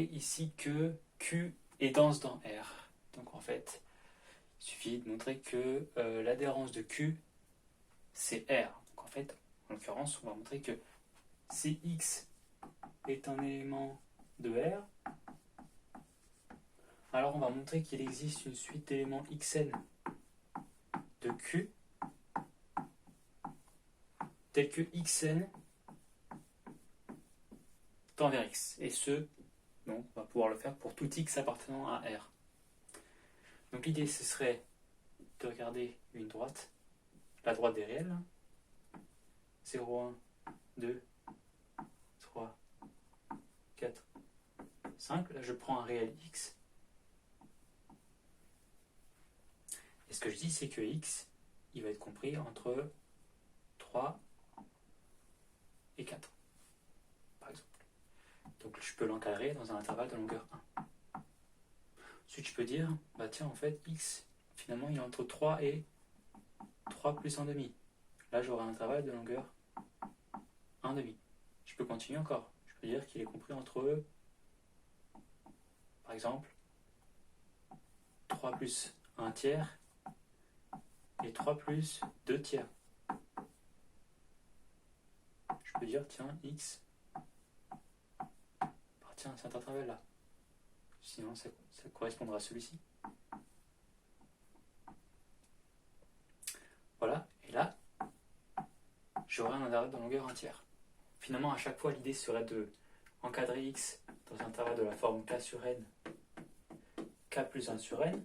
ici que Q est dense dans R. Donc en fait, il suffit de montrer que l'adhérence de Q, c'est R. Donc en fait, en l'occurrence, on va montrer que si X est un élément de R, alors on va montrer qu'il existe une suite d'éléments Xn de Q, tel que Xn tend vers X. Et ce, donc, on va pouvoir le faire pour tout X appartenant à R. Donc l'idée, ce serait de regarder une droite, la droite des réels, 0, 1, 2, 3, 4, 5. Là, je prends un réel X. Et ce que je dis, c'est que X, il va être compris entre 3 et 4, par exemple. Donc je peux l'encadrer dans un intervalle de longueur 1. Ensuite, je peux dire, bah tiens, en fait, X, finalement, il est entre 3 et 3 plus 1 demi. Là, j'aurai un intervalle de longueur 1 demi. Je peux continuer encore. Je peux dire qu'il est compris entre, par exemple, 3 plus 1 tiers et 3 plus 2 tiers. Je peux dire, tiens, X appartient à cet intervalle-là. Sinon, ça correspondra à celui-ci. Voilà, et là, j'aurai un intervalle de longueur 1 tiers. Finalement, à chaque fois, l'idée serait de encadrer X dans un intervalle de la forme K sur N, K plus 1 sur N,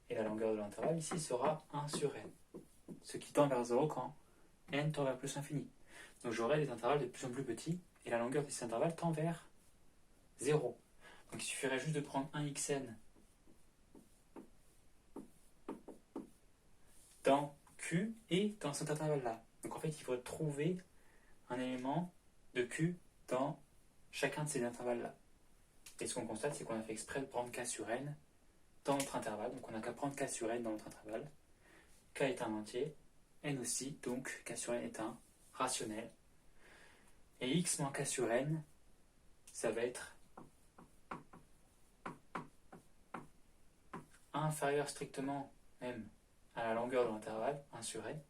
et la longueur de l'intervalle ici sera 1 sur N, ce qui tend vers 0 quand N tend vers plus infini. Donc j'aurai des intervalles de plus en plus petits, et la longueur de ces intervalles tend vers 0. Donc il suffirait juste de prendre un xn dans Q et dans cet intervalle-là. Donc en fait, il faudrait trouver un élément de Q dans chacun de ces intervalles-là. Et ce qu'on constate, c'est qu'on a fait exprès de prendre K sur N dans notre intervalle. Donc on n'a qu'à prendre K sur N dans notre intervalle. K est un entier, N aussi, donc K sur N est un rationnel. Et X moins K sur N, ça va être inférieur strictement même à la longueur de l'intervalle, 1 sur N,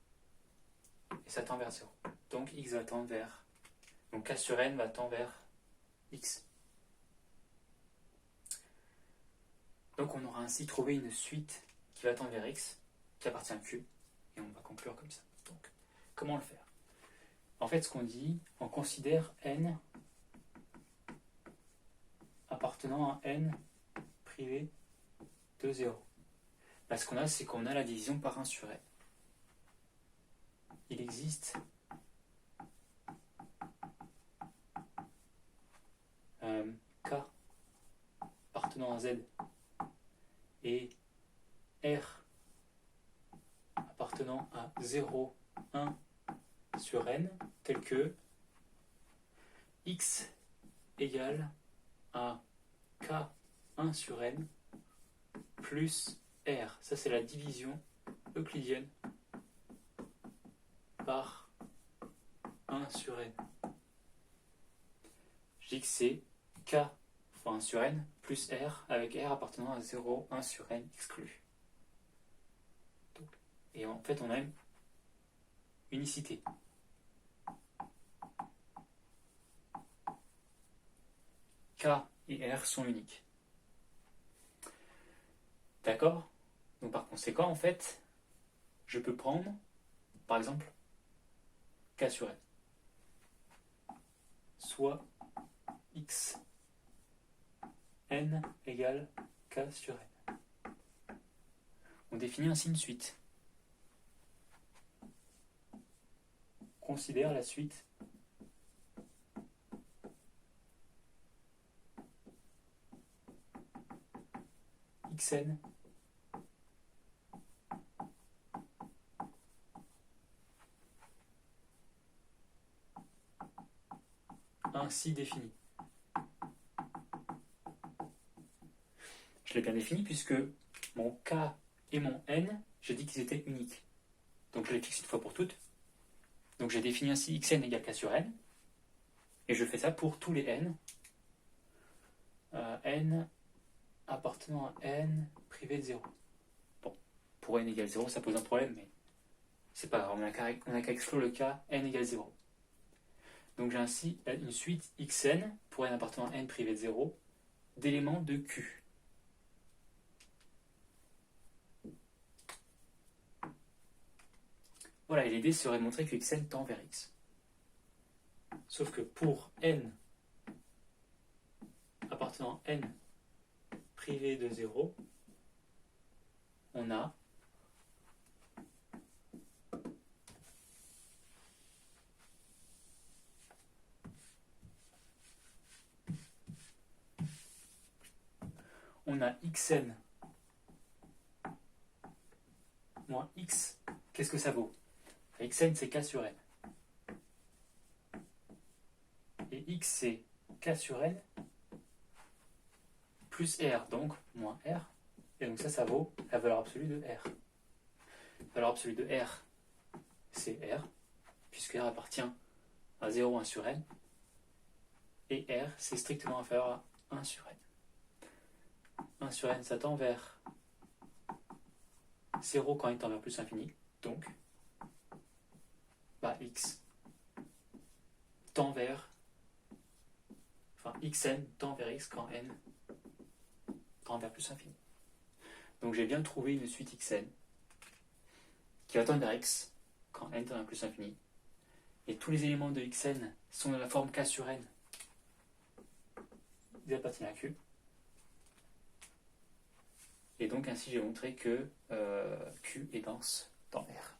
et ça tend vers 0. Donc X va tendre vers... Donc K sur N va tendre vers X. Donc on aura ainsi trouvé une suite qui va tendre vers X, qui appartient à Q, et on va conclure comme ça. Donc, comment le faire? En fait, ce qu'on dit, on considère N appartenant à N privé de 0. Là, ce qu'on a, c'est qu'on a la division par 1 sur N. Il existe K appartenant à Z et R appartenant à 0, 1 sur N, tel que X égale à K1 sur N plus R. Ça, c'est la division euclidienne par 1 sur N. Je dis que c'est K fois 1 sur N plus R avec R appartenant à 0, 1 sur N exclu. Donc, et en fait, on a une unicité. K et R sont uniques. D'accord? Donc par conséquent, en fait, je peux prendre, par exemple, K sur N. Soit X N égale K sur N. On définit ainsi une suite. On considère la suite Xn ainsi définie. Je l'ai bien défini puisque mon K et mon N, j'ai dit qu'ils étaient uniques. Donc je les fixe une fois pour toutes. Donc j'ai défini ainsi Xn égale K sur N. Et je fais ça pour tous les n. N appartenant à n privé de 0. Bon, pour n égale 0, ça pose un problème, mais c'est pas grave, on n'a qu'à exclure le cas n égale 0. Donc j'ai ainsi une suite xn, pour n appartenant à n privé de 0, d'éléments de Q. Voilà, et l'idée serait de montrer que xn tend vers x. Sauf que pour n appartenant à n privé de 0, on a xn moins x. Qu'est-ce que ça vaut? Xn c'est k sur n. Et x c'est k sur n plus r, donc moins r. Et donc ça vaut la valeur absolue de r. La valeur absolue de r, c'est r, puisque r appartient à 0, 1 sur n. Et r, c'est strictement inférieur à 1 sur n. 1 sur n, ça tend vers 0 quand n tend vers plus infini. Donc, x tend vers... Enfin, xn tend vers x quand n tend vers plus infini. Donc j'ai bien trouvé une suite xn qui va tendre vers x quand n tend vers plus infini. Et tous les éléments de xn sont de la forme k sur n. Ils appartiennent à q. Et donc ainsi j'ai montré que q est dense dans R.